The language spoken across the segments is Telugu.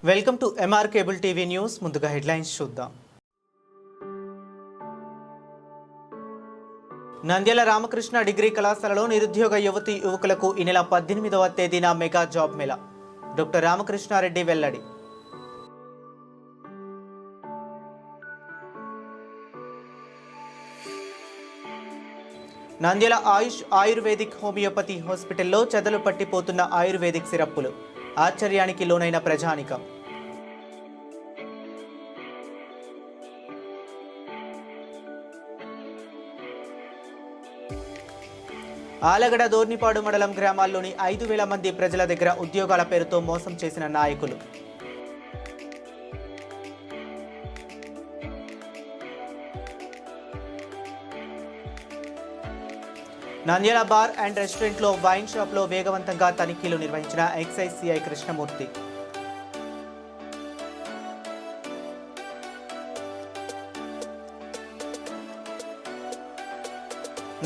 Welcome to MR cable TV news. ముందుగా హెడ్లైన్స్ చూద్దాం. నంద్యాల రామకృష్ణ డిగ్రీ కళాశాలలో నిరుద్యోగ యువతి యువకులకు ఈ నెల 18వ తేదీన mega job mela. Doctor Ramakrishna Reddy వెల్లడి. నంద్యాల ఆయుర్వేదిక్ హోమియోపతి హాస్పిటల్లో చెదలు పట్టిపోతున్న ఆయుర్వేదిక్ సిరప్పులు ఆశ్చర్యానికి లోనైన ప్రజానికం. ఆలగడ దోర్నిపాడు మండలం గ్రామాల్లోని 5,000 మంది ప్రజల దగ్గర ఉద్యోగాల పేరుతో మోసం చేసిన నాయకులు. నంద్యాల బార్ అండ్ రెస్టారెంట్లో వైన్ షాప్లో వేగవంతంగా తనిఖీలు నిర్వహించిన ఎక్సైజ్ సిఐ కృష్ణమూర్తి.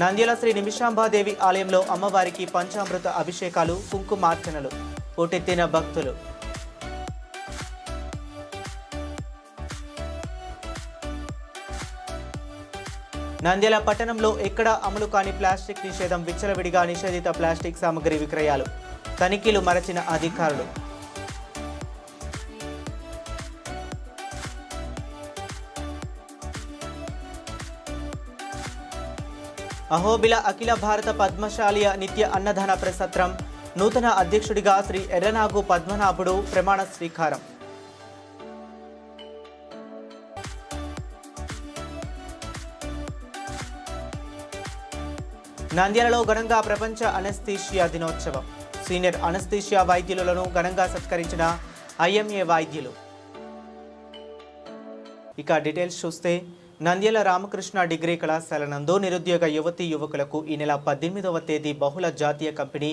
నంద్యాల శ్రీ నిమిషాంబాదేవి ఆలయంలో అమ్మవారికి పంచామృత అభిషేకాలు, కుంకుమార్చనలు. పోటెత్తిన భక్తులు. నంద్యాల పట్టణంలో ఎక్కడా అమలు కాని ప్లాస్టిక్ నిషేధం. విచ్చలవిడిగా నిషేధిత ప్లాస్టిక్ సామగ్రి విక్రయాలు. తనిఖీలు మరచిన అధికారులు. అహోబిల అఖిల భారత పద్మశాలియ నిత్య అన్నదాన ప్రసత్రం నూతన అధ్యక్షుడిగా శ్రీ ఎర్రనాగు పద్మనాభుడు ప్రమాణ స్వీకారం. నంద్యాలలో ఘనంగా ప్రపంచ అనస్థీషియా దినోత్సవం. సీనియర్ అనస్థీషియా వైద్యులను ఘనంగా సత్కరించిన ఐఎంఏ వైద్యులు. ఇక డీటెయిల్స్ చూస్తే, నంద్యాల రామకృష్ణ డిగ్రీ కళాశాల నందు నిరుద్యోగ యువతీ యువకులకు ఈ నెల 18వ తేదీ బహుళ జాతీయ కంపెనీ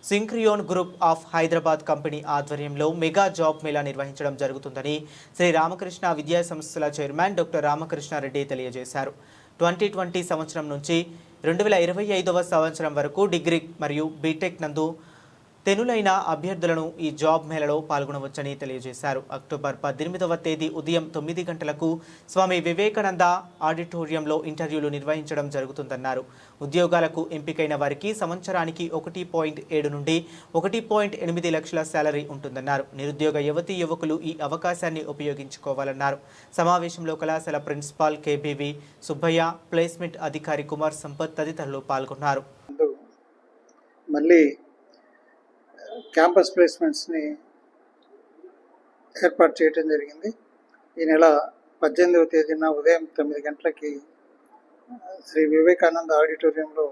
సింక్రియోన్ గ్రూప్ ఆఫ్ హైదరాబాద్ కంపెనీ ఆధ్వర్యంలో మెగా జాబ్ మేళా నిర్వహించడం జరుగుతుందని శ్రీ రామకృష్ణ విద్యా సంస్థల చైర్మన్ డాక్టర్ రామకృష్ణారెడ్డి తెలియజేశారు. 2020 సంవత్సరం నుంచి 2025వ సంవత్సరం వరకు డిగ్రీ మరియు బీటెక్ నందు తెనులైన అభ్యర్థులను ఈ జాబ్ మేళలో పాల్గొనవచ్చని తెలియజేశారు. అక్టోబర్ 18వ తేదీ ఉదయం 9 గంటలకు స్వామి వివేకానంద ఆడిటోరియంలో ఇంటర్వ్యూలు నిర్వహించడం జరుగుతుందన్నారు. ఉద్యోగాలకు ఎంపికైన వారికి సంవత్సరానికి 1.7 నుండి 1.8 లక్షల శాలరీ ఉంటుందన్నారు. నిరుద్యోగ యువతీ యువకులు ఈ అవకాశాన్ని ఉపయోగించుకోవాలన్నారు. సమావేశంలో కళాశాల ప్రిన్సిపాల్ కేబీవి సుబ్బయ్య, ప్లేస్మెంట్ అధికారి కుమార్ సంపత్ తదితరులు పాల్గొన్నారు. క్యాంపస్ ప్లేస్మెంట్స్ని ఏర్పాటు చేయడం జరిగింది. ఈ నెల 18వ తేదీన ఉదయం 9 గంటలకి శ్రీ వివేకానంద ఆడిటోరియంలో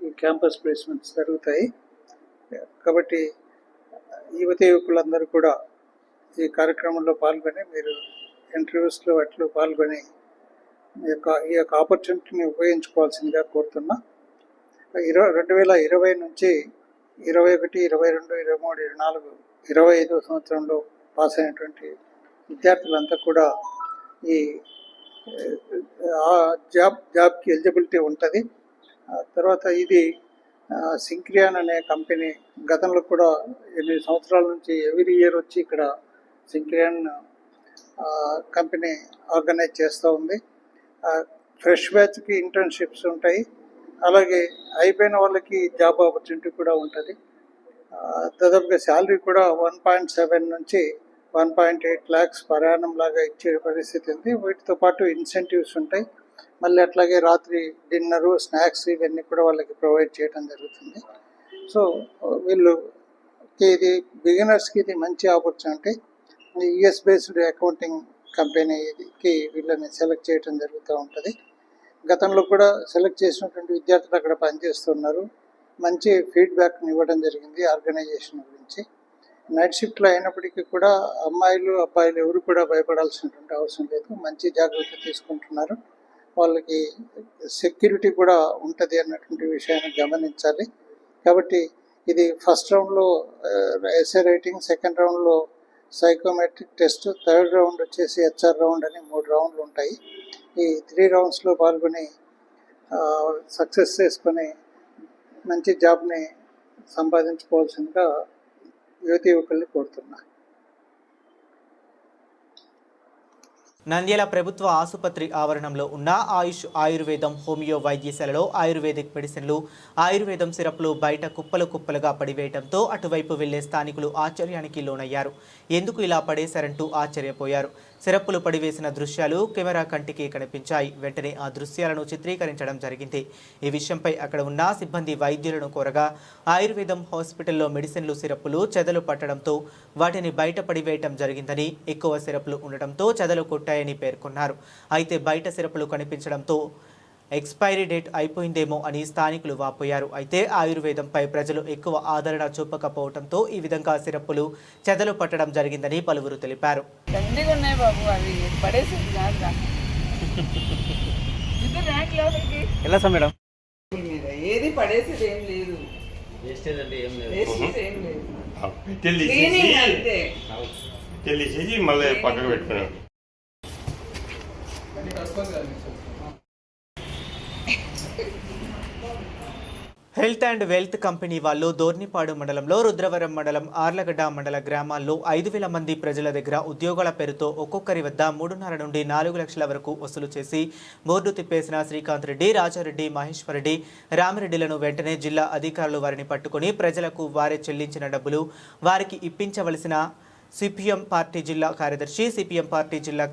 ఈ క్యాంపస్ ప్లేస్మెంట్స్ జరుగుతాయి. కాబట్టి యువతి యువకులందరూ కూడా ఈ కార్యక్రమంలో పాల్గొని మీరు ఇంటర్వ్యూస్లో వాటిలో పాల్గొని ఈ యొక్క ఆపర్చునిటీని ఉపయోగించుకోవాల్సిందిగా కోరుతున్నా. 2020 నుంచి 21, 22, 23, 24, 25 సంవత్సరంలో పాస్ అయినటువంటి విద్యార్థులంతా కూడా ఈ జాబ్కి ఎలిజిబిలిటీ ఉంటుంది. తర్వాత ఇది సింక్రియాన్ అనే కంపెనీ గతంలో కూడా 8 సంవత్సరాల నుంచి ఎవ్రీ ఇయర్ వచ్చి ఇక్కడ సింక్రియాన్ కంపెనీ ఆర్గనైజ్ చేస్తూ ఉంది. ఫ్రెష్ బ్యాచ్కి ఇంటర్న్షిప్స్ ఉంటాయి. అలాగే అయిపోయిన వాళ్ళకి జాబ్ ఆపర్చునిటీ కూడా ఉంటుంది. దాదాపుగా శాలరీ కూడా 1.7 నుంచి 1.8 lakhs పర్ యానం లాగా ఇచ్చే పరిస్థితి ఉంది. వీటితో పాటు ఇన్సెంటివ్స్ ఉంటాయి. మళ్ళీ అట్లాగే రాత్రి డిన్నరు, స్నాక్స్ ఇవన్నీ కూడా వాళ్ళకి ప్రొవైడ్ చేయడం జరుగుతుంది. సో ఇది బిగినర్స్కి ఇది మంచి ఆపర్చునిటీ. యుఎస్ బేస్డ్ అకౌంటింగ్ కంపెనీకి వీళ్ళని సెలెక్ట్ చేయడం జరుగుతూ ఉంటుంది. గతంలో కూడా సెలెక్ట్ చేసినటువంటి విద్యార్థులు అక్కడ పనిచేస్తున్నారు. మంచి ఫీడ్బ్యాక్ని ఇవ్వడం జరిగింది ఆర్గనైజేషన్ గురించి. నైట్ షిఫ్ట్లో అయినప్పటికీ కూడా అమ్మాయిలు అబ్బాయిలు ఎవరు కూడా భయపడాల్సినటువంటి అవసరం లేదు. మంచి జాగ్రత్త తీసుకుంటున్నారు. వాళ్ళకి సెక్యూరిటీ కూడా ఉంటుంది అన్నటువంటి విషయాన్ని గమనించాలి. కాబట్టి ఇది ఫస్ట్ రౌండ్లో ఎస్ఏ రైటింగ్, సెకండ్ రౌండ్లో సైకోమెట్రిక్ టెస్ట్, థర్డ్ రౌండ్ వచ్చేసి హెచ్ఆర్ రౌండ్ అని 3 రౌండ్లు ఉంటాయి. ఈ 3 రౌండ్స్లో పాల్గొని సక్సెస్ చేసుకొని మంచి జాబ్ని సంపాదించుకోవాల్సిందిగా యువతి యువకుల్ని కోరుతున్నా. నంద్యాల ప్రభుత్వ ఆసుపత్రి ఆవరణంలో ఉన్న ఆయుష్ ఆయుర్వేదం హోమియో వైద్యశాలలో ఆయుర్వేదిక్ మెడిసిన్లు ఆయుర్వేదం సిరప్లు బయట కుప్పలుగా పడివేయడంతో అటువైపు వెళ్లే స్థానికులు ఆశ్చర్యానికి లోనయ్యారు. ఎందుకు ఇలా పడేశారంటూ ఆశ్చర్యపోయారు. సిరప్పులు పడివేసిన దృశ్యాలు కెమెరా కంటికి కనిపించాయి. వెంటనే ఆ దృశ్యాలను చిత్రీకరించడం జరిగింది. ఈ విషయంపై అక్కడ ఉన్న సిబ్బంది వైద్యులను కోరగా ఆయుర్వేదం హాస్పిటల్లో మెడిసిన్లు సిరప్పులు చెదలు పట్టడంతో వాటిని బయట పడివేయటం జరిగిందని, ఎక్కువ సిరప్పులు ఉండటంతో చెదలు కొట్టాయని పేర్కొన్నారు. అయితే బయట సిరప్పులు కనిపించడంతో ఎక్స్పైరీ డేట్ అయిపోయిందేమో అని స్థానికులు వాపోయారు. అయితే ఆయుర్వేదంపై ప్రజలు ఎక్కువ ఆదరణ చూపకపోవడంతో ఈ విధంగా సిరప్పులు చెదలు పట్టడం జరిగిందని పలువురు తెలిపారు. ఏది పడేసేది ఏం లేదు, తెలిసేసి మళ్ళీ పక్కకు పెట్టుకున్నాడు. హెల్త్ అండ్ వెల్త్ కంపెనీ వాళ్ళు దోర్నిపాడు మండలంలో రుద్రవరం మండలం ఆర్లగడ్డ మండల గ్రామాల్లో 5,000 మంది ప్రజల దగ్గర ఉద్యోగాల పేరుతో ఒక్కొక్కరి వద్ద 3.5 నుండి 4 లక్షల వరకు వసూలు చేసి బోర్డు తిప్పేసిన శ్రీకాంత్ రెడ్డి, రాజారెడ్డి, మహేశ్వరరెడ్డి, రామిరెడ్డిలను వెంటనే జిల్లా అధికారులు వారిని పట్టుకుని ప్రజలకు వారే చెల్లించిన డబ్బులు వారికి ఇప్పించవలసిన సిపిఎం పార్టీ జిల్లా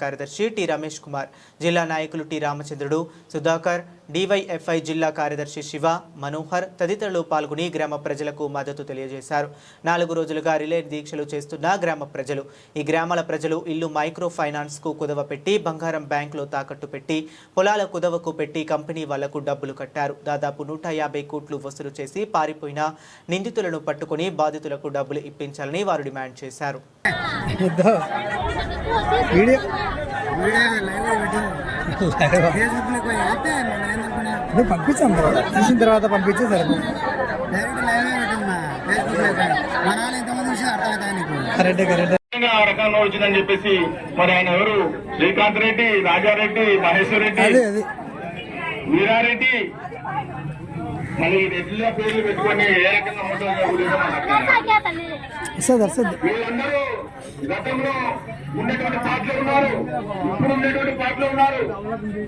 కార్యదర్శి టి రమేష్ కుమార్, జిల్లా నాయకులు టి రామచంద్రుడు, సుధాకర్, డివైఎఫ్ఐ జిల్లా కార్యదర్శి శివ, మనోహర్ తదితరులు పాల్గొని గ్రామ ప్రజలకు మద్దతు తెలియజేశారు. 4 రోజులుగా రిలే దీక్షలు చేస్తున్న గ్రామ ప్రజలు ఈ గ్రామాల ప్రజలు ఇల్లు మైక్రో ఫైనాన్స్ కు కుదవ పెట్టి, బంగారం బ్యాంకులో తాకట్టు పెట్టి, పొలాల కుదవకు పెట్టి కంపెనీ వాళ్లకు డబ్బులు కట్టారు. దాదాపు 150 కోట్లు వసూలు చేసి పారిపోయిన నిందితులను పట్టుకుని బాధితులకు డబ్బులు ఇప్పించాలని వారు డిమాండ్ చేశారు. పంపించాం చూసిన తర్వాత పంపించే సరే రకంగా వచ్చిందని చెప్పేసి మరి ఆయన ఎవరు శ్రీకాంత్ రెడ్డి, రాజారెడ్డి, మహేశ్వర్ రెడ్డి, వీరారెడ్డి మళ్ళీ రెడ్డిలో పేర్లు పెట్టుకొని ఏ రకంగా వీళ్ళందరూ గతంలో ఉన్నటువంటి పార్టీలో ఉన్నారు, ఇప్పుడు ఉండేటువంటి పార్టీలో ఉన్నారు.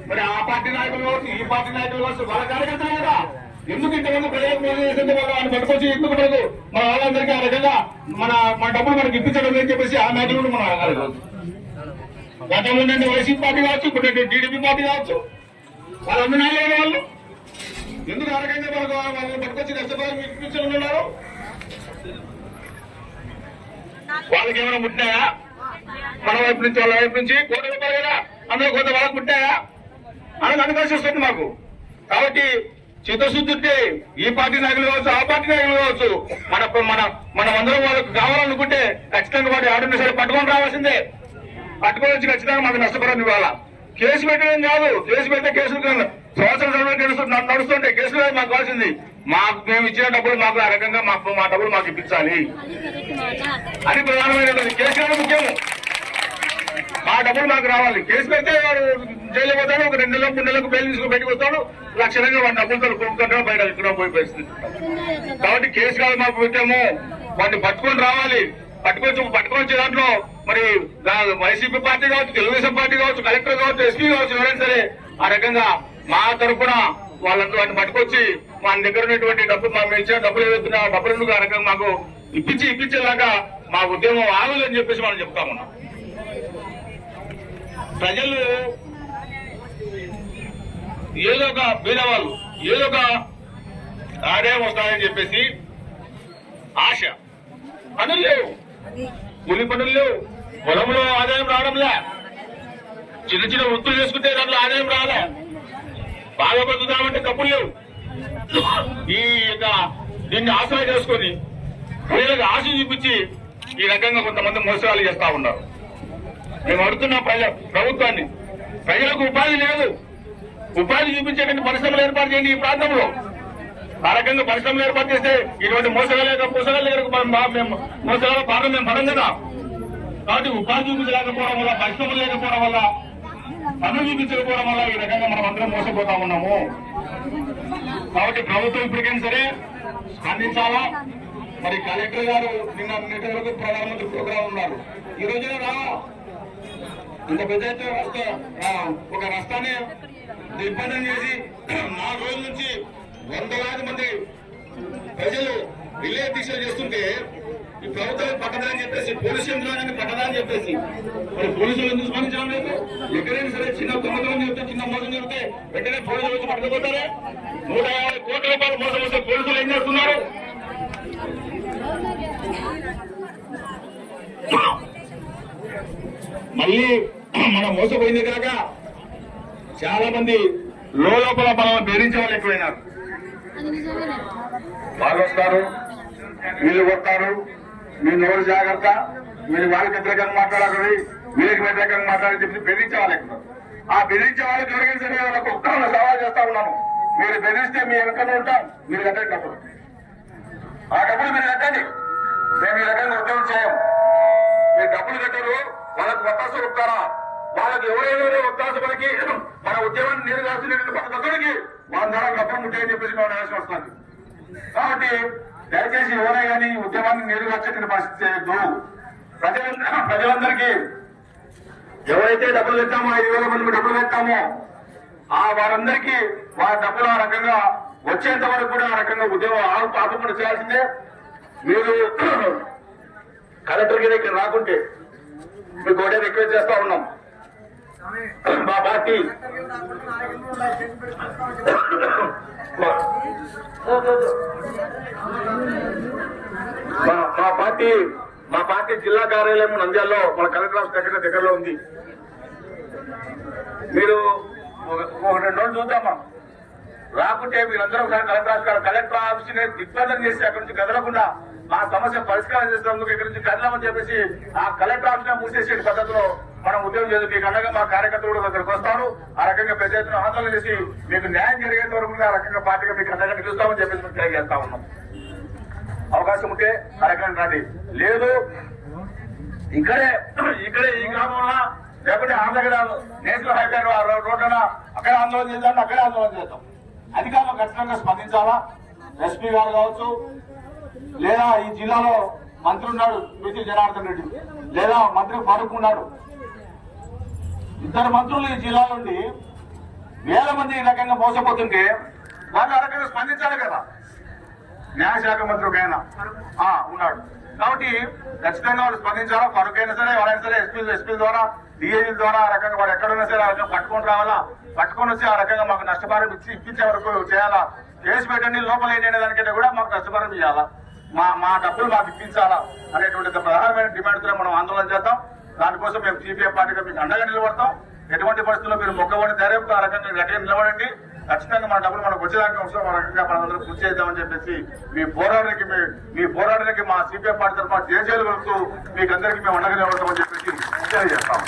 మరి ఆ పార్టీ నాయకులు కావచ్చు, ఈ పార్టీ నాయకులు కావచ్చు, వాళ్ళ కార్యకర్తలు కదా ఎందుకు ఇంతమంది ప్రజలకు మేలు చేసింది వాళ్ళు ఆయన పట్టుకొచ్చి ఎందుకు పడదు మన వాళ్ళందరికీ ఆ రకంగా మన డబ్బులు మనకి ఇప్పించడం అని చెప్పేసి ఆ నాయకులు మనం అడగాలి. గతంలో ఉండే వైసీపీ పార్టీ కావచ్చు, ఇప్పుడు టీడీపీ పార్టీ కావచ్చు, వాళ్ళు అమ్మినాలే వాళ్ళు ఎందుకు ఆ రకంగా మనకు వాళ్ళని పట్టుకొచ్చి నష్టపరిహారం ఇప్పించనున్నారు? వాళ్ళకి ఏమైనా ముట్టినాయా? మన వైపు నుంచి వాళ్ళ వైపు నుంచి కోటి రూపాయలు కదా అందులో కొంత వాళ్ళకి ముట్టాయా అని అనుకోవాల్సి వస్తుంది మాకు. కాబట్టి చిత్తశుద్ధి ఉంటే ఈ పార్టీ నాయకులు కావచ్చు, ఆ పార్టీ నాయకులు కావచ్చు, మనం అందరం వాళ్ళకు కావాలనుకుంటే ఖచ్చితంగా వాటి ఆడున్న సరే పట్టుకొని రావాల్సిందే. పట్టుకొని వచ్చి ఖచ్చితంగా మాకు నష్టపరం ఇవ్వాలా. కేసు పెట్టడం కాదు, కేసు పెడితే కేసులు సంవత్సరం నడుస్తుంటే కేసులు మాకు కావాల్సింది. మేము ఇచ్చిన డబ్బులు మాకు ఆ రకంగా మా డబ్బులు మాకు ఇప్పించాలి అని ప్రధానమైనటువంటి కేసు ముఖ్యము. మా డబ్బులు మాకు రావాలి. కేసు పెడితే వాడు జైలు పోతాడు, ఒక 2 నెలలకు 3 నెలలకు బెయిల్ తీసుకుని బయటకు వస్తాడు, లక్షణంగా వాడి డబ్బులతో కొనుక్కుంటాడు, బయట ఇక్కడ పోయి పరిస్థితి. కాబట్టి కేసు కాదు మాకు పెట్టాము, వాడిని పట్టుకొని రావాలి. పట్టుకొని వచ్చే దాంట్లో మరి వైసీపీ పార్టీ కావచ్చు, తెలుగుదేశం పార్టీ కావచ్చు, కలెక్టర్ కావచ్చు, ఎస్పీ కావచ్చు, ఎవరైనా సరే ఆ రకంగా మా తరఫున వాళ్ళని పట్టుకొచ్చి మన దగ్గర ఉన్నటువంటి డబ్బులు మేము ఇచ్చిన డబ్బులు ఏదైతున్నా డబ్బులు ఆ రకంగా మాకు ఇప్పించేలాగా మా ఉద్యమం ఆగలని చెప్పేసి మనం చెప్తా ఉన్నాం. ప్రజలు ఏదో ఒక పేదవాళ్ళు ఏదో ఒక ఆదాయం వస్తాయని చెప్పేసి ఆశ. పనులు లేవు, కూలి పనులు లేవు, పొలంలో ఆదాయం రావడంలే, చిన్న వృత్తులు చేసుకుంటే దాంట్లో ఆదాయం రాలే, బాగా బతుకుతామంటే డబ్బులు లేవు. ఈ దీన్ని ఆశ్రయ చేసుకొని ప్రజలకు ఆశ చూపించి ఈ రకంగా కొంతమంది మోసాలు చేస్తా ఉన్నారు. మేము అడుగుతున్నాం ప్రభుత్వాన్ని, ప్రజలకు ఉపాధి లేదు, ఉపాధి చూపించేటువంటి పరిశ్రమలు ఏర్పాటు చేయండి ఈ ప్రాంతంలో. ఆ రకంగా పరిశ్రమలు ఏర్పాటు చేస్తే ఇటువంటి మోసగాల బాధ మేము పడం కదా. కాబట్టి ఉపాధి చూపించలేకపోవడం వల్ల, పరిశ్రమలు లేకపోవడం వల్ల, పనులు చూపించకపోవడం వల్ల ఈ రకంగా మనం అందరం మోసపోతా ఉన్నాము. కాబట్టి ప్రభుత్వం ఇప్పటికైనా సరే స్పందించాలా. మరి కలెక్టర్ గారు నిన్న వరకు ప్రధానమంత్రి ప్రోగ్రాం ఉన్నారు, ఈ రోజున ఇంత పెద్ద ఎత్తున ఒక రాష్ట్రాన్ని దిగ్బంధం చేసి 4 రోజుల నుంచి వందలాది మంది ప్రజలు రిలే దీక్షలు చేస్తుంటే ఈ ప్రభుత్వం పట్టదని చెప్పేసి పోలీసు యంత్రాంగాన్ని పట్టదని చెప్పేసి మరి పోలీసులు ఎందుకు స్పందించడం లేదు? ఎక్కడైనా సరే చిన్న దొంగతనం చెప్తే చిన్న మోసం చెప్తే వెంటనే పోలీసులు వచ్చి పట్టుకుపోతారే. 150 కోట్ల రూపాయలు మోసం వస్తే పోలీసులు ఏం చేస్తున్నారు? మళ్ళీ మనం మోసపోయింది కాక చాలా మంది లోపల మనం బెదిరించే వాళ్ళు ఎక్కువైనారు. వాళ్ళు వస్తారు, వీళ్ళు కొడతారు, మీ నోరు జాగ్రత్త, మీరు వాళ్ళకి వ్యతిరేకంగా మాట్లాడాలి, వీళ్ళకి వ్యతిరేకంగా మాట్లాడాలని చెప్పి బెదిరించే వాళ్ళు ఎక్కువ. ఆ బెదిరించే వాళ్ళకి ఎవరికైనా సరే వాళ్ళకు సవాల్ చేస్తా ఉన్నాను. మీరు బెదిరిస్తే మీ వెనకనే ఉంటాం, మీరు కట్టండి డబ్బులు. ఆ డబ్బులు మీరు కట్టండి, మేము ఈ రకంగా ఉద్యోగం చేయం. మీరు డబ్బులు కట్టరు, వాళ్ళకి ఒత్తాస చెప్తారా? వాళ్ళకి ఎవరైనా ఒత్తాస పలికి మన ఉద్యమాన్ని నీరు కాస్తున్నటువంటి పద్ధతులకి వాళ్ళ ద్వారా గొప్ప ముట్టాయని చెప్పేసి మేము అవసరం వస్తుంది. కాబట్టి దయచేసి ఎవరైనా కానీ ఉద్యమాన్ని నీరు కాచేటువంటి పరిస్థితి చేయొద్దు. ప్రజలందరికీ ఎవరైతే డబ్బులు పెట్టామో 5,000 మందికి డబ్బులు పెట్టామో వారందరికీ వారి డబ్బులు ఆ రకంగా వచ్చేంత వరకు కూడా ఆ రకంగా ఉద్యమం ఆపకుండా చేయాల్సిందే. మీరు కలెక్టర్ గారి ఇక్కడ రాకుంటే మీకు ఒకటే రిక్వెస్ట్ చేస్తా ఉన్నాం. మా పార్టీ మా పార్టీ జిల్లా కార్యాలయం నంద్యాలలో మన కలెక్టర్ ఆఫీస్ దగ్గరలో ఉంది. మీరు ఒక 2 రోజులు చూద్దామా? రాకుంటే మీరందరూ కలెక్టర్ ఆఫీస్ ని దిగ్బంధం చేసి అక్కడి నుంచి కదలకుండా మా సమస్య పరిష్కారం చేసేందుకు ఇక్కడి నుంచి కదలమని చెప్పేసి ఆ కలెక్టర్ ఆఫీస్ ని మూసేసే పద్ధతిలో మనం ఉద్యోగం చేసి మీకు అండగా మా కార్యకర్తలు కూడా దగ్గరకు వస్తారు. ఆ రకంగా పెద్ద ఎత్తున ఆందోళన చేసి మీకు న్యాయం జరిగేంత వరకు ఆ రకంగా పార్టీగా మీకు అండగా నిలుస్తామని చెప్పేసి మేము తెలియజేస్తా ఉన్నాం. అవకాశం ఉంటే ఆ రకంగా రండి. లేదు ఇక్కడే ఈ గ్రామంలో లేకపోతే ఆంధ్రగడ నేషనల్ హైవే రోడ్డున అక్కడ ఆందోళన చేద్దాం, అక్కడే ఆందోళన చేద్దాం. అధికారులు ఖచ్చితంగా స్పందించాలా. ఎస్పీ గారు కావచ్చు, లేదా ఈ జిల్లాలో మంత్రి ఉన్నాడు బీసీ జనార్దన్ రెడ్డి, లేదా మంత్రి ఫారూక్ ఉన్నాడు. 2 మంత్రులు ఈ జిల్లా నుండి వేల మంది ఈ రకంగా మోసపోతుంటే వాళ్ళు ఆ రకంగా స్పందించాలి కదా. న్యాయశాఖ మంత్రి ఒక ఆయన ఉన్నాడు కాబట్టి ఖచ్చితంగా వాళ్ళు స్పందించాలా. ఫారూక్ అయినా సరే ఎవరైనా సరే ఎస్పీ ద్వారా డిఐజీ ద్వారా ఆ రకంగా వాడు ఎక్కడున్నా సరే ఆ రకంగా పట్టుకొని రావాలా. పట్టుకొని వచ్చి ఆ రకంగా మాకు నష్టపరిహారం ఇప్పించే వరకు చేయాలా. కేసు పెట్టండి, లోపల ఏంటనే దానికంటే కూడా మాకు నష్టపరిహారం ఇవ్వాలా, మా డబ్బులు మాకు ఇప్పించాలా అనేటువంటి ప్రధానమైన డిమాండ్తో మనం ఆందోళన చేద్దాం. దానికోసం మేము సిపిఎం పార్టీగా మీకు అండగా నిలబడతాం. ఎటువంటి పరిస్థితుల్లో మీరు మొక్కబడి ధైర్యంతో ఆ రకంగా గట్టిగా నిలబడండి. ఖచ్చితంగా మన డబ్బులు మనకు వచ్చేదానికి అవసరం ఆ రకంగా మనందరూ కృషి చేద్దామని చెప్పేసి మీ పోరాటానికి మా సిపిఎం పార్టీ తరఫున జేజేలు కలుపుతూ మీకు అందరికీ మేము అండగా నిలబడతామని చెప్పేసి తెలియజేస్తాం.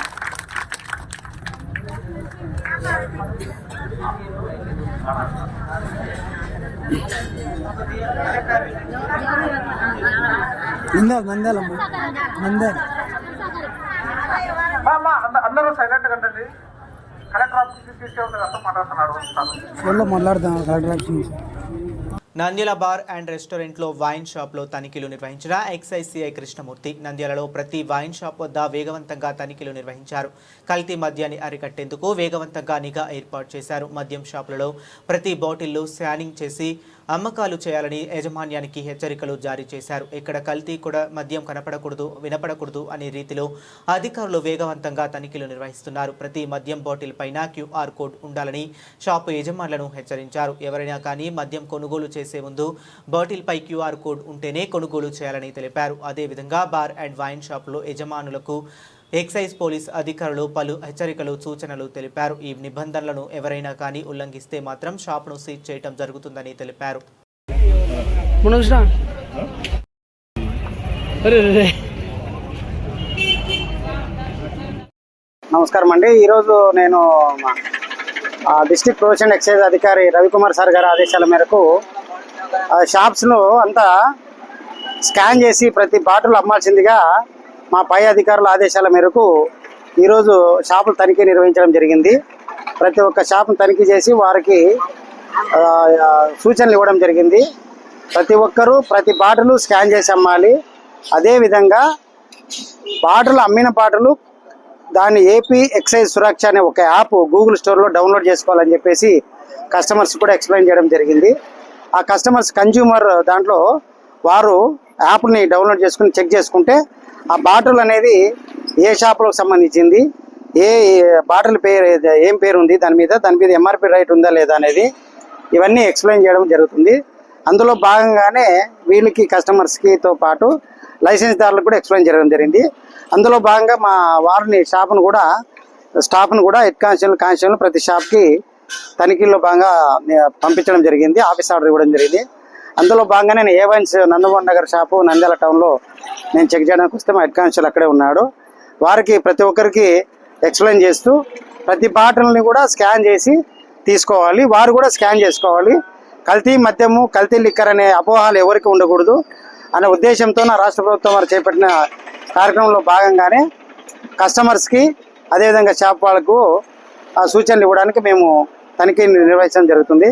అందరూ సైలెంట్ గా ఉండండి. కలెక్టర్ ఆఫీస్ తీసుకెళ్తే అర్థం మాట్లాడుతున్నాడు. Collector office Nandyal bar and రెస్టారెంట్లో వైన్ షాప్లో తనిఖీలు నిర్వహించిన ఎక్సైజ్ సిఐ కృష్ణమూర్తి నంద్యాలలో ప్రతి వైన్ షాప్ వద్ద వేగవంతంగా తనిఖీలు నిర్వహించారు. కల్తీ మద్యాన్ని అరికట్టేందుకు వేగవంతంగా నిఘా ఏర్పాటు చేశారు. మద్యం షాపులలో ప్రతి బాటిల్లో స్కానింగ్ చేసి అమ్మకాలు చేయాలని యాజమాన్యానికి హెచ్చరికలు జారీ చేశారు. ఎక్కడ కల్తీ కూడా మద్యం కనపడకూడదు, వినపడకూడదు అనే రీతిలో అధికారులు వేగవంతంగా తనిఖీలు నిర్వహిస్తున్నారు. ప్రతి మద్యం బాటిల్ పైన QR కోడ్ ఉండాలని షాపు యజమానులను హెచ్చరించారు. ఎవరైనా కానీ మద్యం కొనుగోలు చేసే ముందు బాటిల్ పై QR కోడ్ ఉంటేనే కొనుగోలు చేయాలని తెలిపారు. అదేవిధంగా బార్ అండ్ వైన్ షాపులో యజమానులకు ఎక్సైజ్ పోలీస్ అధికారులు పలు హెచ్చరికలు సూచనలు తెలిపారు. ఈ నిబంధనలను ఎవరైనా కానీ ఉల్లంఘిస్తే మాత్రం షాప్ను సీజ్ చేయడం జరుగుతుందని తెలిపారు. నమస్కారం అండి. ఈరోజు నేను డిస్ట్రిక్ట్ ప్రొవిషన్ ఎక్సైజ్ అధికారి రవికుమార్ సార్ గారి ఆదేశాల మేరకు షాప్స్ను అంతా స్కాన్ చేసి ప్రతి బాటిల్ అమ్మాల్సిందిగా మా పై అధికారుల ఆదేశాల మేరకు ఈరోజు షాపులు తనిఖీ నిర్వహించడం జరిగింది. ప్రతి ఒక్క షాపును తనిఖీ చేసి వారికి సూచనలు ఇవ్వడం జరిగింది. ప్రతి ఒక్కరూ ప్రతి బాటిల్ స్కాన్ చేసి అమ్మాలి. అదేవిధంగా బాటిల్ అమ్మిన బాటిల్ దాన్ని ఏపీ ఎక్సైజ్ సురక్ష అనే ఒక యాప్ గూగుల్ స్టోర్లో డౌన్లోడ్ చేసుకోవాలని చెప్పేసి కస్టమర్స్ కూడా ఎక్స్ప్లెయిన్ చేయడం జరిగింది. ఆ కస్టమర్స్ కన్జ్యూమర్ దాంట్లో వారు యాప్ని డౌన్లోడ్ చేసుకుని చెక్ చేసుకుంటే ఆ బాటిల్ అనేది ఏ షాపులకు సంబంధించింది, ఏ బాటిల్ పేరు ఏం పేరు ఉంది దాని మీద ఎంఆర్పి రైట్ ఉందా లేదా అనేది ఇవన్నీ ఎక్స్ప్లెయిన్ చేయడం జరుగుతుంది. అందులో భాగంగానే వీళ్ళకి కస్టమర్స్కితో పాటు లైసెన్స్ దారులకు కూడా ఎక్స్ప్లెయిన్ చేయడం జరిగింది. అందులో భాగంగా మా వారిని స్టాఫ్ను కూడా హెడ్ కానిస్టేబుల్ ప్రతి షాప్కి తనిఖీల్లో భాగంగా పంపించడం జరిగింది. ఆఫీస్ ఆర్డర్ ఇవ్వడం జరిగింది. అందులో భాగంగానే నేను A1 నందమోహన్ నగర్ షాపు నంద్యాల టౌన్లో నేను చెక్ చేయడానికి వస్తే మా హెడ్ కానిస్టేబుల్ అక్కడే ఉన్నాడు. వారికి ప్రతి ఒక్కరికి ఎక్స్ప్లెయిన్ చేస్తూ ప్రతి బాటిల్ని కూడా స్కాన్ చేసి తీసుకోవాలి, వారు కూడా స్కాన్ చేసుకోవాలి. కల్తీ మద్యము, కల్తీ లిక్కర్ అనే అపోహలు ఎవరికి ఉండకూడదు అనే ఉద్దేశంతో నా రాష్ట్ర ప్రభుత్వం వారు చేపట్టిన కార్యక్రమంలో భాగంగానే కస్టమర్స్కి అదేవిధంగా షాప్ వాళ్ళకు ఆ సూచనలు ఇవ్వడానికి మేము తనిఖీ నిర్వహించడం జరుగుతుంది.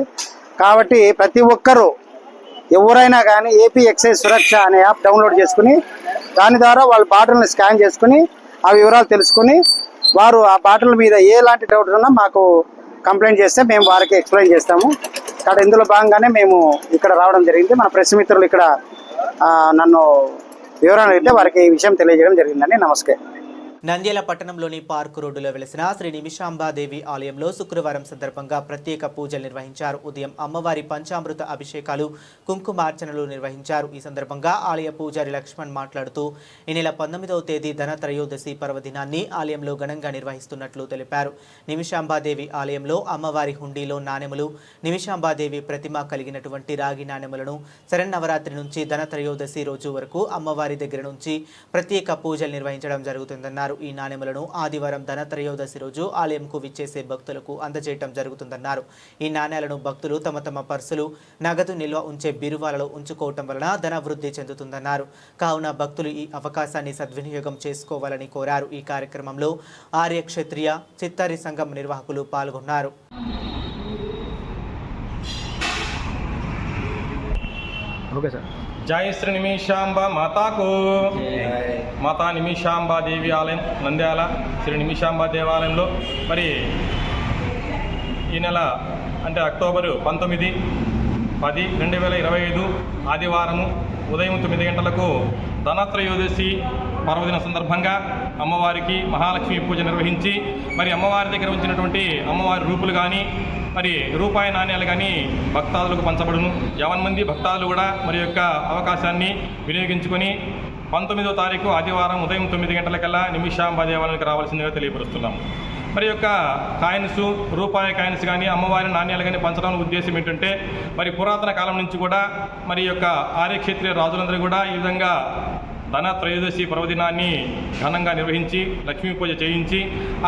కాబట్టి ప్రతి ఒక్కరూ ఎవరైనా కానీ ఏపీ ఎక్సైజ్ సురక్ష అనే యాప్ డౌన్లోడ్ చేసుకుని దాని ద్వారా వాళ్ళ బాటిల్ని స్కాన్ చేసుకుని ఆ వివరాలు తెలుసుకుని వారు ఆ బాటిల్ మీద ఎలాంటి డౌట్ ఉన్నా మాకు కంప్లైంట్ చేస్తే మేము వారికి ఎక్స్ప్లెయిన్ చేస్తాము. కాబట్టి ఇందులో భాగంగానే మేము ఇక్కడ రావడం జరిగింది. మన ప్రెస్ మిత్రులు ఇక్కడ నన్ను వివరణ అడిగితే వారికి ఈ విషయం తెలియజేయడం జరిగిందండి. నమస్కారం. నంద్యాల పట్టణంలోని పార్కు రోడ్డులో వెలిసిన శ్రీ నిమిషాంబాదేవి ఆలయంలో శుక్రవారం సందర్భంగా ప్రత్యేక పూజలు నిర్వహించారు. ఉదయం అమ్మవారి పంచామృత అభిషేకాలు, కుంకుమార్చనలు నిర్వహించారు. ఈ సందర్భంగా ఆలయ పూజారి లక్ష్మణ్ మాట్లాడుతూ ఈ నెల 19వ తేదీ ధనత్రయోదశి పర్వదినాన్ని ఆలయంలో ఘనంగా నిర్వహిస్తున్నట్లు తెలిపారు. నిమిషాంబాదేవి ఆలయంలో అమ్మవారి హుండీలో నాణెములు, నిమిషాంబాదేవి ప్రతిమ కలిగినటువంటి రాగి నాణెములను శరన్నవరాత్రి నుంచి ధనత్రయోదశి రోజు వరకు అమ్మవారి దగ్గర నుంచి ప్రత్యేక పూజలు నిర్వహించడం జరుగుతుందన్నారు. ఈ నాణెములను ఆదివారం ధనత్రయోదశి రోజు ఆలయంకు విచ్చేసే భక్తులకు అందజేయడం జరుగుతుందన్నారు. ఈ నాణ్యాలను భక్తులు తమ తమ పర్సులు, నగదు నిల్వ ఉంచే బీరువాలలో ఉంచుకోవటం వలన ధన వృద్ధి చెందుతుందన్నారు. కావున భక్తులు ఈ అవకాశాన్ని సద్వినియోగం చేసుకోవాలని కోరారు. ఈ కార్యక్రమంలో ఆర్య క్షత్రియ చిత్తారి సంఘం నిర్వాహకులు పాల్గొన్నారు. జై శ్రీ నిమిషాంబ మాతాకు. మాతా నిమిషాంబా దేవి ఆలయం నంద్యాల శ్రీ నిమిషాంబా దేవాలయంలో మరి ఈ నెల అంటే అక్టోబరు 19, 10, 2025 ఆదివారము ఉదయం 9 గంటలకు ధనత్రయోదశి పర్వదిన సందర్భంగా అమ్మవారికి మహాలక్ష్మి పూజ నిర్వహించి మరి అమ్మవారి దగ్గర ఉంచినటువంటి అమ్మవారి రూపులు కానీ మరి రూపాయి నాణ్యాలు కానీ భక్తాదులకు పంచబడును. 50 మంది భక్తాదులు కూడా మరి యొక్క అవకాశాన్ని వినియోగించుకొని 19వ తారీఖు ఆదివారం ఉదయం 9 గంటలకల్లా నిమిషాంబ దేవాలయానికి రావాల్సిందిగా తెలియపరుస్తున్నాము. మరి యొక్క కాయిన్స్, రూపాయి కాయిన్స్ కానీ అమ్మవారి నాణ్యాలు కానీ పంచడానికి ఉద్దేశం ఏంటంటే మరి పురాతన కాలం నుంచి కూడా మరి యొక్క ఆర్యక్షేత్రీయ రాజులందరూ కూడా ఈ విధంగా ధనత్రయోదశి పర్వదినాన్ని ఘనంగా నిర్వహించి లక్ష్మీ పూజ చేయించి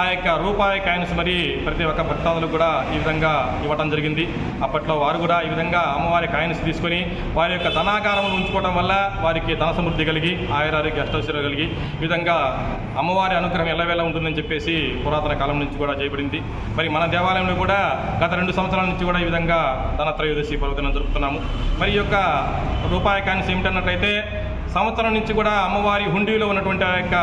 ఆ యొక్క రూపాయి కాయిన్స్ మరి ప్రతి ఒక్క భక్తాదులకు కూడా ఈ విధంగా ఇవ్వటం జరిగింది. అప్పట్లో వారు కూడా ఈ విధంగా అమ్మవారి కాయిన్స్ తీసుకొని వారి యొక్క ధనాగారమును ఉంచుకోవడం వల్ల వారికి ధన సమృద్ధి కలిగి ఆయురారోగ్య అష్టైశ్వర్యాలు కలిగి ఈ విధంగా అమ్మవారి అనుగ్రహం ఎల్లవేళ ఉంటుందని చెప్పేసి పురాతన కాలం నుంచి కూడా చేయబడింది. మరి మన దేవాలయంలో కూడా గత 2 సంవత్సరాల నుంచి కూడా ఈ విధంగా ధనత్రయోదశి పర్వదినం జరుపుతున్నాము. మరి ఈ యొక్క రూపాయి కాయిన్స్ ఏమిటన్నట్లయితే సంవత్సరం నుంచి కూడా అమ్మవారి హుండీలో ఉన్నటువంటి ఆ యొక్క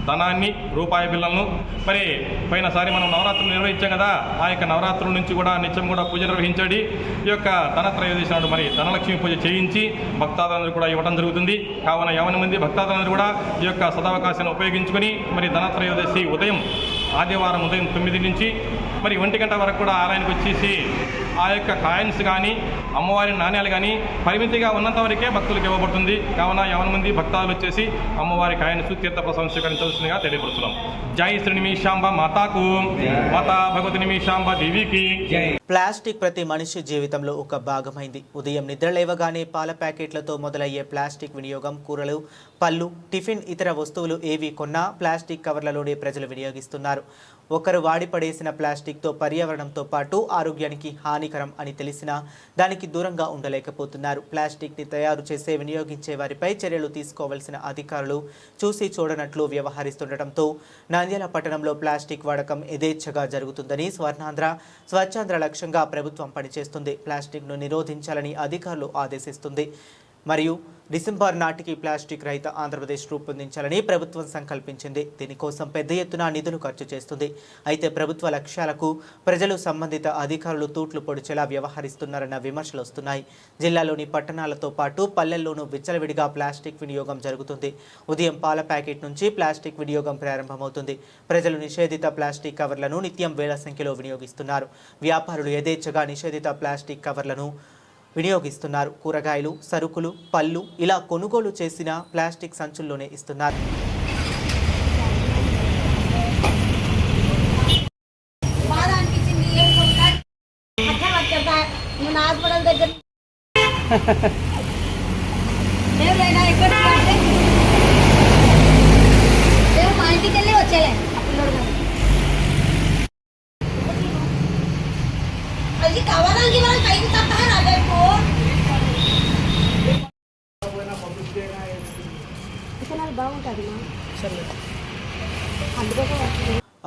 ధనాన్ని, రూపాయి బిళ్ళలను మరి పోయినసారి మనం నవరాత్రులు నిర్వహించాం కదా, ఆ యొక్క నవరాత్రుల నుంచి కూడా నిత్యం కూడా పూజ నిర్వహించండి. ఈ యొక్క ధనత్రయోదశి నాడు మరి ధనలక్ష్మి పూజ చేయించి భక్తాదులందరూ కూడా ఇవ్వడం జరుగుతుంది. కావున 50 మంది భక్తాదులందరూ కూడా ఈ యొక్క సదవకాశాన్ని ఉపయోగించుకొని మరి ధనత్రయోదశి ఆదివారం ఉదయం 9 నుంచి మరి 1 గంట వరకు కూడా ఆలయానికి వచ్చేసి ఆ యొక్క కాయిన్స్ కానీ అమ్మవారి నాణ్యాలు కానీ పరిమితిగా ఉన్నంత వరకే భక్తులకు ఇవ్వబడుతుంది. కావున 50 మంది భక్తాదులు వచ్చేసి అమ్మవారి కాయిన్స్ తీర్థప్రసాదం స్వీకరించవలసిందిగా తెలియపరుస్తున్నాం. జై శ్రీ నిమిషాంబ మాతాకు, మాతా భగవతి నిమిషాంబ దేవికి. ప్లాస్టిక్ ప్రతి మనిషి జీవితంలో ఒక భాగమైంది. ఉదయం నిద్ర లేవగానే పాల ప్యాకెట్లతో మొదలయ్యే ప్లాస్టిక్ వినియోగం, కూరలు, పళ్ళు, టిఫిన్, ఇతర వస్తువులు ఏవి కొన్నా ప్లాస్టిక్ కవర్లలోనే ప్రజలు వినియోగిస్తున్నారు. ఒకరు వాడి పడేసిన ప్లాస్టిక్తో పర్యావరణంతో పాటు ఆరోగ్యానికి హానికరం అని తెలిసినా దానికి దూరంగా ఉండలేకపోతున్నారు. ప్లాస్టిక్ని తయారు చేసే, వినియోగించే వారిపై చర్యలు తీసుకోవాల్సిన అధికారులు చూసి చూడనట్లు వ్యవహరిస్తుండటంతో నంద్యాల పట్టణంలో ప్లాస్టిక్ వాడకం యథేచ్ఛగా జరుగుతుందని స్వచ్ఛాంధ్ర లక్ష్యంగా ప్రభుత్వం పనిచేస్తుంది. ప్లాస్టిక్ను నిరోధించాలని అధికారులు ఆదేశిస్తుంది. మరియు డిసెంబర్ నాటికి ప్లాస్టిక్ రహిత ఆంధ్రప్రదేశ్ రూపొందించాలని ప్రభుత్వం సంకల్పించింది. దీనికోసం పెద్ద ఎత్తున నిధులు ఖర్చు చేస్తుంది. అయితే ప్రభుత్వ లక్ష్యాలకు ప్రజలు సంబంధిత అధికారులు తూట్లు పొడిచేలా వ్యవహరిస్తున్నారన్న విమర్శలు వస్తున్నాయి. జిల్లాలోని పట్టణాలతో పాటు పల్లెల్లోనూ విచ్చలవిడిగా ప్లాస్టిక్ వినియోగం జరుగుతుంది. ఉదయం పాల ప్యాకెట్ నుంచి ప్లాస్టిక్ వినియోగం ప్రారంభమవుతుంది. ప్రజలు నిషేధిత ప్లాస్టిక్ కవర్లను నిత్యం వేల సంఖ్యలో వినియోగిస్తున్నారు. వ్యాపారులు యథేచ్ఛగా నిషేధిత ప్లాస్టిక్ కవర్లను వినియోగిస్తున్నారు. కూరగాయలు, సరుకులు, పళ్ళు ఇలా కొనుగోలు చేసిన ప్లాస్టిక్ సంచుల్లోనే ఇస్తున్నారు.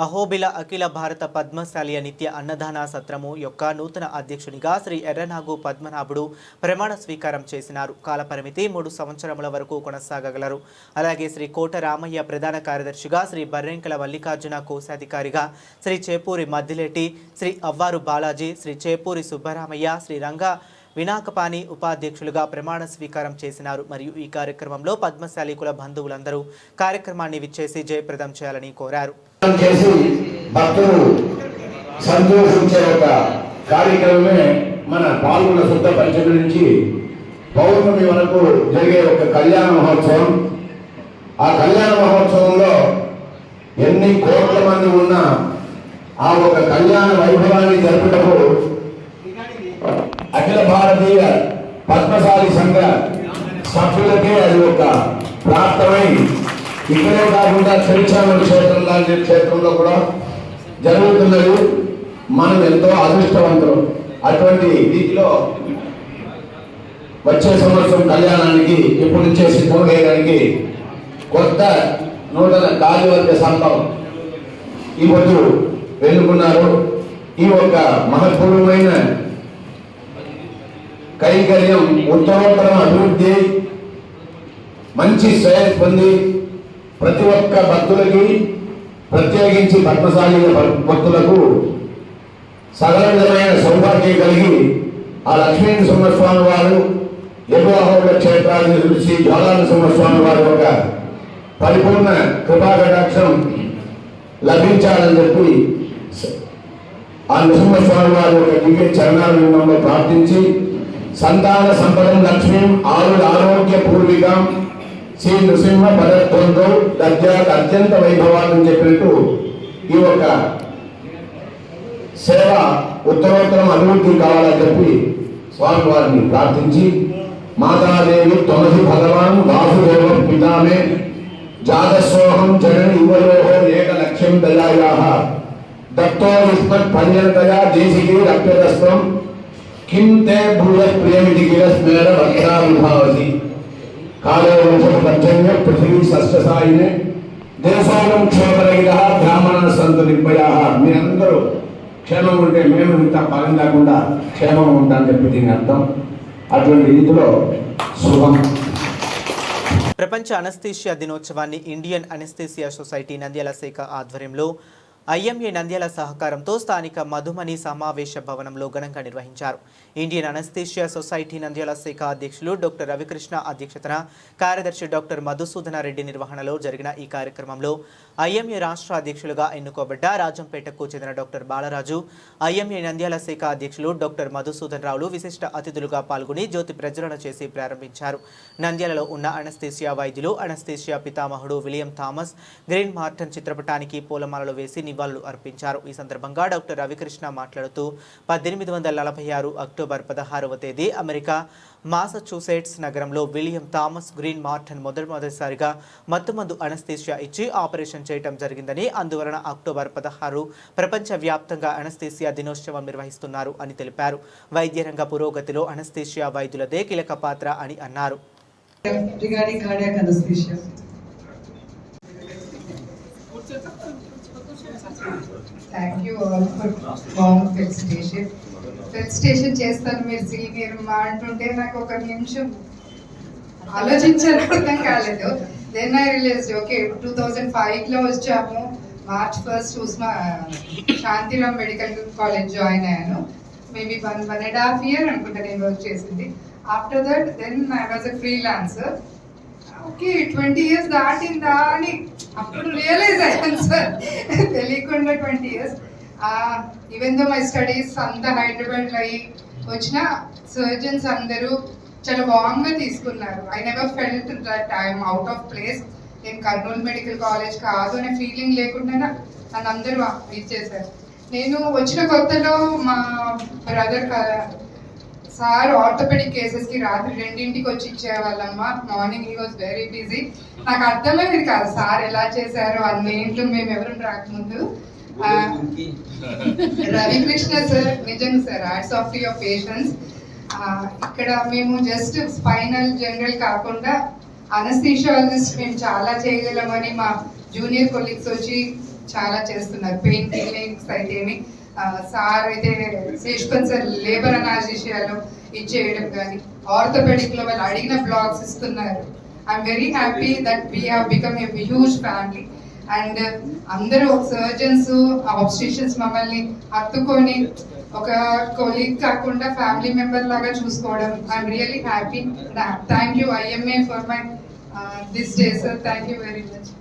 అహోబిల అఖిల భారత పద్మశాలియ నిత్య అన్నదాన సత్రము యొక్క నూతన అధ్యక్షునిగా శ్రీ ఎర్రనాగు పద్మనాభుడు ప్రమాణ స్వీకారం చేసినారు. కాలపరిమితి 3 సంవత్సరముల వరకు కొనసాగగలరు. అలాగే శ్రీ కోట రామయ్య ప్రధాన కార్యదర్శిగా, శ్రీ బర్రెంకల మల్లికార్జున కోశాధికారిగా, శ్రీ చేపూరి మద్దిలేటి, శ్రీ అవ్వారు బాలాజీ, శ్రీ చేపూరి సుబ్బరామయ్య, శ్రీ రంగా వినాకపాని ఉపాధ్యక్షులుగా ప్రమాణ స్వీకారం చేసినారు. మరియు ఈ కార్యక్రమంలో పద్మశాలి కుల బంధువులందరూ కార్యక్రమాన్ని విచ్చేసి జయప్రదం చేయాలని కోరారు. భక్తులు సంతోషించే ఒక కార్యక్రమమే మన పాల్గొన శుద్ధ పంచమి నుంచి పౌర్ణమి వరకు జరిగే ఒక కళ్యాణ మహోత్సవం. ఆ కళ్యాణ మహోత్సవంలో ఎన్ని కోట్ల మంది ఉన్నా ఆ ఒక కళ్యాణ వైభవాన్ని జరుపుటకు అఖిల భారతీయ పద్మశాలి సంఘ సభ్యులకే అది ఒక ప్రాప్తమై ఇక్కడే కాకుండా శ్రీచామల క్షేత్రం లాంటి క్షేత్రంలో కూడా జరుగుతున్నది. మనం ఎంతో అదృష్టవంతులు. అటువంటి రీతిలో వచ్చే సంవత్సరం కళ్యాణానికి ఇప్పుడు నుంచే సిద్ధం చేయడానికి కొత్త నూతన కార్యవర్గ సంఘం ఈరోజు ఎన్నుకున్నారు. ఈ యొక్క మహత్పూర్వమైన కైంకర్యం ఉత్తరోత్తరం అభివృద్ధి మంచి శ్రేయస్ పొంది ప్రతి ఒక్క భక్తులకి, ప్రత్యేకించి పద్మశాలి భక్తులకు సకల విధమైన సౌభాగ్యం కలిగి ఆ లక్ష్మీ నరసింహస్వామి వారు, ఎగువ క్షేత్రాన్ని శ్రీ జ్వాలా నరసింహస్వామి వారి యొక్క పరిపూర్ణ కృపాకటాక్షం లభించాలని చెప్పి ఆ నరసింహస్వామి వారి యొక్క దివ్య చరణాలను ప్రార్థించి సంతాన సంపదం లక్ష్మీం ఆరోగ్య పూర్వికం శ్రీ నృసింహ పదత్వంతో దర్జాత్ అత్యంత వైభవాన్ని చెప్పినట్టు ఈ యొక్క సేవ ఉత్తరోత్తరం అభివృద్ధి కావాలని చెప్పి స్వామి వారిని ప్రార్థించి మాతాదేవి త్వమసి భగవాన్ వాసుదేవ పితామే జాతస్సోహం జగన్ యువయోహో ఏక లక్ష్యం దయాయాః దత్తో విస్మత్ పర్యంతయా దేశికే రక్తదస్త్రం కిం తే భూయ ప్రియమితి కిల స్మేర వక్రా విభావసి కాలే వంశ పంచమ్య పృథివీ షష్ఠసాయినే దేశోగం క్షోభరహిత బ్రాహ్మణ సంతు నిర్భయాః. మీరందరూ క్షేమం ఉంటే మేము ఇంత పగం లేకుండా క్షేమం ఉంటామని చెప్పి దీని అర్థం. అటువంటి రీతిలో శుభం. ప్రపంచ అనస్థీషియా దినోత్సవాన్ని ఇండియన్ అనస్థీషియా సొసైటీ నంద్యాల శాఖ ఆధ్వర్యంలో ఐఎంఏ నంద్యాల సహకారంతో స్థానిక మధుమణి సమావేశ భవనంలో ఘనంగా నిర్వహించారు. ఇండియన్ అనస్థీషియా సొసైటీ నంద్యాల శాఖ అధ్యక్షులు డాక్టర్ రవికృష్ణ అధ్యక్షతన, కార్యదర్శి డాక్టర్ మధుసూదన రెడ్డి నిర్వహణలో జరిగిన ఈ కార్యక్రమంలో ఐఎంఏ రాష్ట్ర అధ్యక్షులుగా ఎన్నుకోబడ్డ రాజంపేటకు చెందిన డాక్టర్ బాలరాజు, ఐఎంఏ నంద్యాల శాఖ అధ్యక్షులు డాక్టర్ మధుసూదన్ రావులు విశిష్ట అతిథులుగా పాల్గొని జ్యోతి ప్రజ్వలన చేసి ప్రారంభించారు. నంద్యాలలో ఉన్న అనస్థీషియా వైద్యులు, అనస్థీషియా పితామహుడు విలియం థామస్ గ్రీన్ మార్టన్ చిత్రపటానికి పూలమాలలు వేసి నివాళులు అర్పించారు. ఈ సందర్భంగా డాక్టర్ రవికృష్ణ మాట్లాడుతూ 1846 అక్టోబర్ 16వ తేదీ అమెరికా మాసచ్యూసెట్స్ నగరంలో విలియం థామస్ గ్రీన్ మార్టన్ మొదటిసారిగా మత్తుమందు అనస్థీషియా ఇచ్చి ఆపరేషన్ చేయడం జరిగిందని, అందువలన అక్టోబర్ 16 ప్రపంచవ్యాప్తంగా అనస్థీషియా దినోత్సవం నిర్వహిస్తున్నారు అని తెలిపారు. వైద్య రంగ పురోగతిలో అనస్థీషియా వైద్యులదే కీలక పాత్ర అని అన్నారు. Thank you all for warm felicitation చేస్తాను. మీరు సీనియర్ మా అంటుంటే నాకు ఒక నిమిషం ఆలోచించాలి అర్థం కాలేదు. దెన్ ఐ రిలీజ్ ఓకే 2005లో వచ్చాము. March 1st Shantiram medical college join అయ్యాను. మేబీ 1.5 year అనుకుంటా నేను వర్క్ చేసింది. After that then I was a freelancer. Okay 20 years దాటిందా అని అప్పుడు రియలైజ్ అయ్యాను సార్, తెలియకుండా 20 years. Even though my studies అంతా హైదరాబాద్లో అయ్యి వచ్చిన సర్జన్స్ అందరూ చాలా వార్మ్గా తీసుకున్నారు. I never felt that I'm out of place. నేను కర్నూలు మెడికల్ కాలేజ్ కాదు అనే ఫీలింగ్ లేకుండా నన్ను అందరూ ఇచ్చేసారు. నేను వచ్చిన కొత్తలో మా బ్రదర్ సార్ ఆర్థోపెడిక్ కేసెస్కి రాత్రి 2ంటికి వచ్చి ఇచ్చేవాళ్ళమ్మా. Morning he was very busy. నాకు అర్థమైంది కాదు సార్ ఎలా చేశారు అన్నేంట్లో మేము ఎవరు రాకముందు. రవికృష్ణ సార్ నిజంగా sir hats off to your patience. ఇక్కడ మేము జస్ట్ స్పైనల్ జనరల్ కాకుండా అనస్థీషియాలజిస్ట్ మేము చాలా చేయగలమని మా జూనియర్ కొలీగ్స్ వచ్చి చాలా చేస్తున్నారు. పెయిన్ క్లినిక్స్ అయితేమి, సార్ అయితే శేష్పన్ సార్ లేబర్ అనాలిసియాలో ఇచ్చేయడం కానీ, ఆర్థోపెడిక్లో వాళ్ళు అడిగిన బ్లాగ్స్ ఇస్తున్నారు. I'm very happy that we have become a huge family. And అందరూ సర్జన్స్ ఆబ్స్టిషియన్స్ మమ్మల్ని హత్తుకొని ఒక కొలీగ్ కాకుండా ఫ్యామిలీ మెంబర్ లాగా చూసుకోవడం I'm really happy. Thank you IMA for my this day sir. Thank you very much.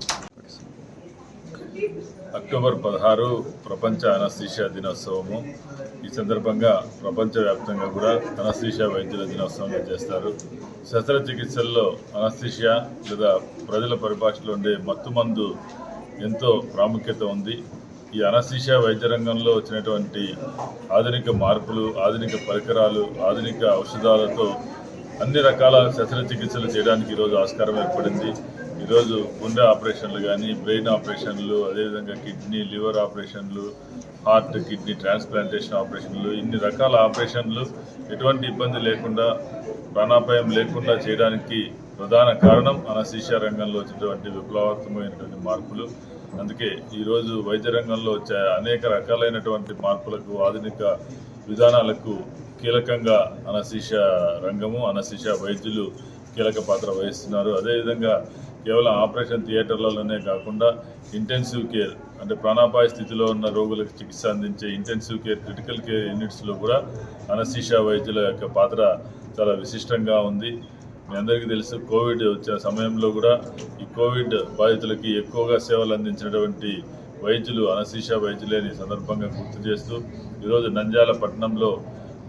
October 16 ప్రపంచ అనస్థీషియా దినోత్సవము. ఈ సందర్భంగా ప్రపంచవ్యాప్తంగా కూడా అనస్థీషియా వైద్యుల దినోత్సవంగా చేస్తారు. శస్త్రచికిత్సల్లో అనస్థీషియా లేదా ప్రజల పరిభాషలో ఉండే మత్తుమందు ఎంతో ప్రాముఖ్యత ఉంది. ఈ అనస్థీషియా వైద్య రంగంలో వచ్చినటువంటి ఆధునిక మార్పులు, ఆధునిక పరికరాలు, ఆధునిక ఔషధాలతో అన్ని రకాల శస్త్రచికిత్సలు చేయడానికి ఈరోజు ఆస్కారం ఏర్పడింది. ఈరోజు గుండె ఆపరేషన్లు కానీ, బ్రెయిన్ ఆపరేషన్లు, అదేవిధంగా కిడ్నీ, లివర్ ఆపరేషన్లు, హార్ట్, కిడ్నీ ట్రాన్స్ప్లాంటేషన్ ఆపరేషన్లు, ఇన్ని రకాల ఆపరేషన్లు ఎటువంటి ఇబ్బంది లేకుండా, ప్రాణాపాయం లేకుండా చేయడానికి ప్రధాన కారణం అనస్థీషియా రంగంలో వచ్చినటువంటి విప్లవాత్మకమైనటువంటి మార్పులు. అందుకే ఈరోజు వైద్య రంగంలో వచ్చే అనేక రకాలైనటువంటి మార్పులకు, ఆధునిక విధానాలకు కీలకంగా అనస్థీషియా రంగము, అనస్థీషియా వైద్యులు కీలక పాత్ర వహిస్తున్నారు. అదేవిధంగా కేవలం ఆపరేషన్ థియేటర్లలోనే కాకుండా ఇంటెన్సివ్ కేర్ అంటే ప్రాణాపాయ స్థితిలో ఉన్న రోగులకు చికిత్స అందించే ఇంటెన్సివ్ కేర్, క్రిటికల్ కేర్ యూనిట్స్లో కూడా అనస్థీషియా వైద్యుల యొక్క పాత్ర చాలా విశిష్టంగా ఉంది. మీ అందరికీ తెలుసు, కోవిడ్ వచ్చిన సమయంలో కూడా ఈ కోవిడ్ బాధితులకి ఎక్కువగా సేవలు అందించినటువంటి వైద్యులు అనస్థీషియా వైద్యులేని సందర్భంగా గుర్తు చేస్తూ ఈరోజు నంద్యాల పట్టణంలో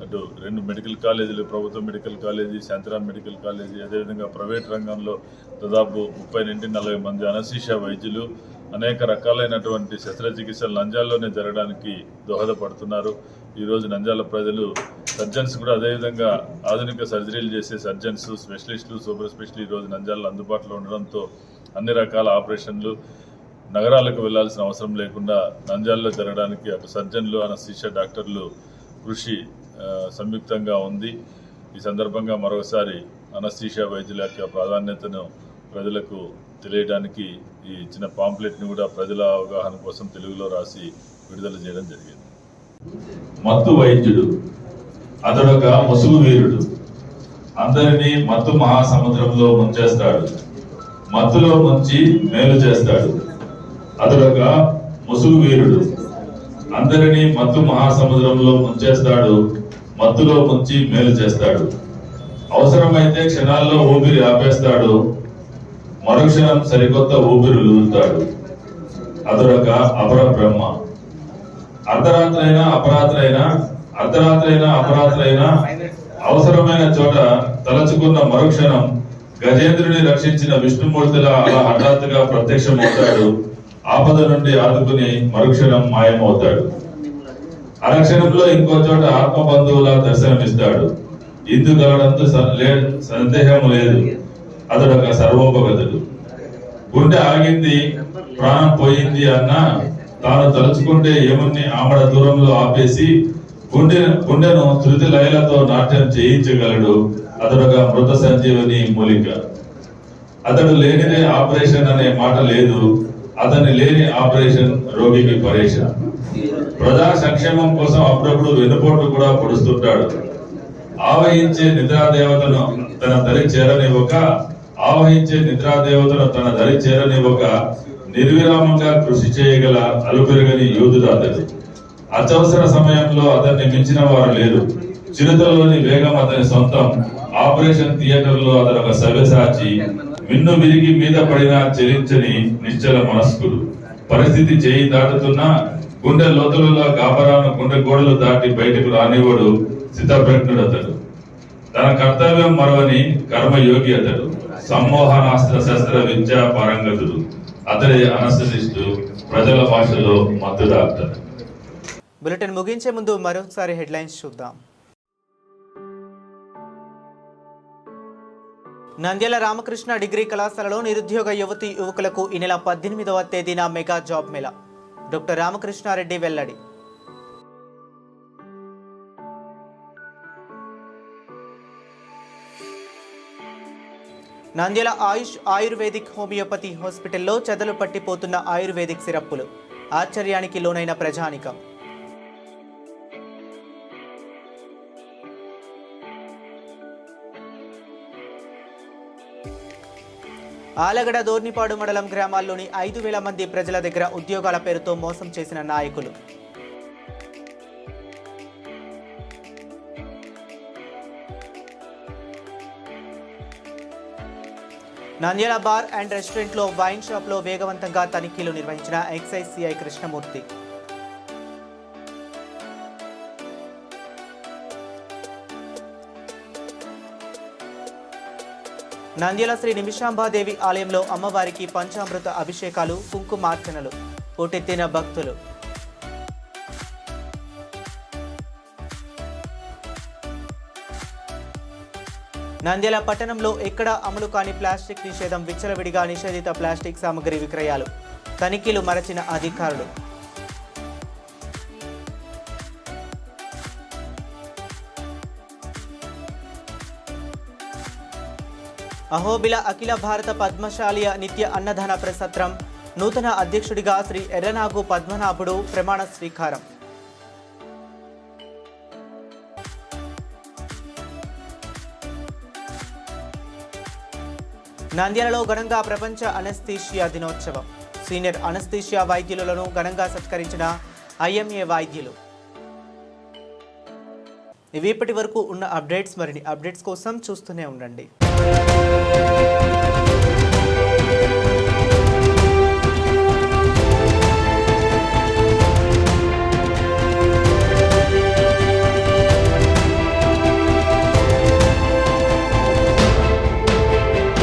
అటు 2 మెడికల్ కాలేజీలు, ప్రభుత్వ medical college, Shantiram medical college, అదేవిధంగా ప్రైవేట్ రంగంలో దాదాపు 30 నుండి 40 మంది అనస్థీషియా వైద్యులు అనేక రకాలైనటువంటి శస్త్రచికిత్సలు నంద్యాలలోనే జరగడానికి దోహదపడుతున్నారు. ఈరోజు నంద్యాల ప్రజలు, సర్జన్స్ కూడా అదేవిధంగా ఆధునిక సర్జరీలు చేసే సర్జన్స్, స్పెషలిస్టులు, సూపర్ స్పెషలిస్టులు ఈరోజు నంద్యాలలో అందుబాటులో ఉండడంతో అన్ని రకాల ఆపరేషన్లు నగరాలకు వెళ్లాల్సిన అవసరం లేకుండా నంద్యాలలో జరగడానికి అటు సర్జన్లు, అనస్థీషియా డాక్టర్లు కృషి సంయుక్తంగా ఉంది. ఈ సందర్భంగా మరోసారి అనస్థీషియా వైద్యుల యొక్క ప్రాధాన్యతను ప్రజలకు తెలియడానికి ఈ చిన్న పాంప్లెట్ని కూడా ప్రజల అవగాహన కోసం తెలుగులో రాసి విడుదల చేయడం జరిగింది. మత్తు వైద్యుడు, అతడొక ముసుగు వీరుడు, అందరినీ మత్తు మహాసముద్రంలో ముంచేస్తాడు, మత్తులో ముంచి మేలు చేస్తాడు. అతడొక ముసుగు వీరుడు, అందరినీ మత్తు మహాసముద్రంలో ముంచేస్తాడు, మత్తులో ముంచి మేలు చేస్తాడు. అవసరమైతే క్షణాల్లో ఊపిరి ఆపేస్తాడు, మరుక్షణం సరికొత్త ఊపిరి లూదుతాడు. అతడొక అపర బ్రహ్మ. అర్ధరాత్రైనా అపరాత్రైనా అవసరమైన చోట తలచుకున్న మరుక్షణం గజేంద్రుని రక్షించిన విష్ణుమూర్తిలా అలా హఠాత్తుగా ప్రత్యక్షమవుతాడు. ఆపద నుండి ఆదుకుని మరుక్షణం మాయమవుతాడు. అరక్షణంలో ఇంకో చోట ఆత్మబంధువులా దర్శనమిస్తాడు. ఇందుకలడంతో సందేహం లేదు, అతడొక సర్వోపగతుడు. గుండె ఆగింది, ప్రాణం పోయింది అన్నా తాను తలుచుకుంటే యముణ్ణి ఆమడ దూరంలో ఆపేసి గుండెను శృతి లయలతో నాట్యం చేయించగలడు. అతడొక మృత సంజీవని మూలిక. అతడు లేనిదే ఆపరేషన్ అనే మాట లేదు, అతని లేని ఆపరేషన్ రోగికి పరేషాన్. ప్రజా సంక్షేమం కోసం అప్పుడప్పుడు వెన్నుపోట్లు కూడా పొడుస్తుంటాడు. ఆవహించే నిద్రాదేవతను తన దరి చేరనివ్వక ఆవహించే నిద్రాదేవతను తన దరి చేరనివ్వక నిర్విరామంగా కృషి చేయగల అలుపెరగని యోధుడు అతడు. అత్యవసర సమయంలో అతన్ని మించిన వారు లేరు. చిరుతలోని వేగం అతని సొంతం. ఆపరేషన్ థియేటర్ లో అతను ఒక సవ్యసాచి. మిన్ను విరిగి మీద పడినా చెలించని నిశ్చల మనస్కుడు. పరిస్థితి చేయి దాటుతున్నా గుండె లోతులలో గాబరాను గుండె గోడలు దాటి బయటకు రానివ్వడు స్థితప్రజ్ఞుడు అతడు. తన కర్తవ్యం మరవని కర్మయోగి అతడు. సమ్మోహనాస్త్ర శస్త్ర విద్యా పారంగతుడు. అతడే అనస్థిస్టు, ప్రజల భాషలో మత్తు డాక్టర్. బులెటిన్ ముగించే ముందు మరోసారి హెడ్లైన్స్ చూద్దాం. నంద్యాల రామకృష్ణ డిగ్రీ కళాశాలలో నిరుద్యోగ యువతి యువకులకు ఈ నెల 18వ తేదీన mega job mela. Doctor Ramakrishna Reddy వెల్లడి. నంద్యాల ఆయుర్వేదిక్ హోమియోపతి హాస్పిటల్లో చెదలు పట్టిపోతున్న ఆయుర్వేదిక్ సిరప్పులు. ఆశ్చర్యానికి లోనైన ప్రజానికం. ఆలగడ దోర్నిపాడు మండలం గ్రామాల్లోని 5,000 మంది ప్రజల దగ్గర ఉద్యోగాల పేరుతో మోసం చేసిన నాయకులు. నంద్యాల బార్ అండ్ రెస్టారెంట్లో వైన్ షాప్లో వేగవంతంగా తనిఖీలు నిర్వహించిన ఎక్సైజ్ సిఐ కృష్ణమూర్తి. నంద్యాల శ్రీ నిమిషాంబాదేవి ఆలయంలో అమ్మవారికి పంచామృత అభిషేకాలు, కుంకుమార్చనలు. పోటెత్తిన భక్తులు. నంద్యాల పట్టణంలో ఎక్కడా అమలు కాని ప్లాస్టిక్ నిషేధం. విచ్చలవిడిగా నిషేధిత ప్లాస్టిక్ సామగ్రి విక్రయాలు. తనిఖీలు మరచిన అధికారులు. అహోబిల అఖిల భారత పద్మశాలియ నిత్య అన్నదాన ప్రసత్రం. నూతన అధ్యక్షుడిగా శ్రీ ఎర్రనాగు పద్మనాభుడు ప్రమాణ స్వీకారం. నంద్యాలలో ఘనంగా ప్రపంచ అనస్థీషియా దినోత్సవం. సీనియర్ అనస్థీషియా వైద్యులను ఘనంగా సత్కరించిన ఐఎంఏ వైద్యులు. ఇవి ఇప్పటి వరకు ఉన్న అప్డేట్స్. మరిన్ని అప్డేట్స్ కోసం చూస్తూనే ఉండండి.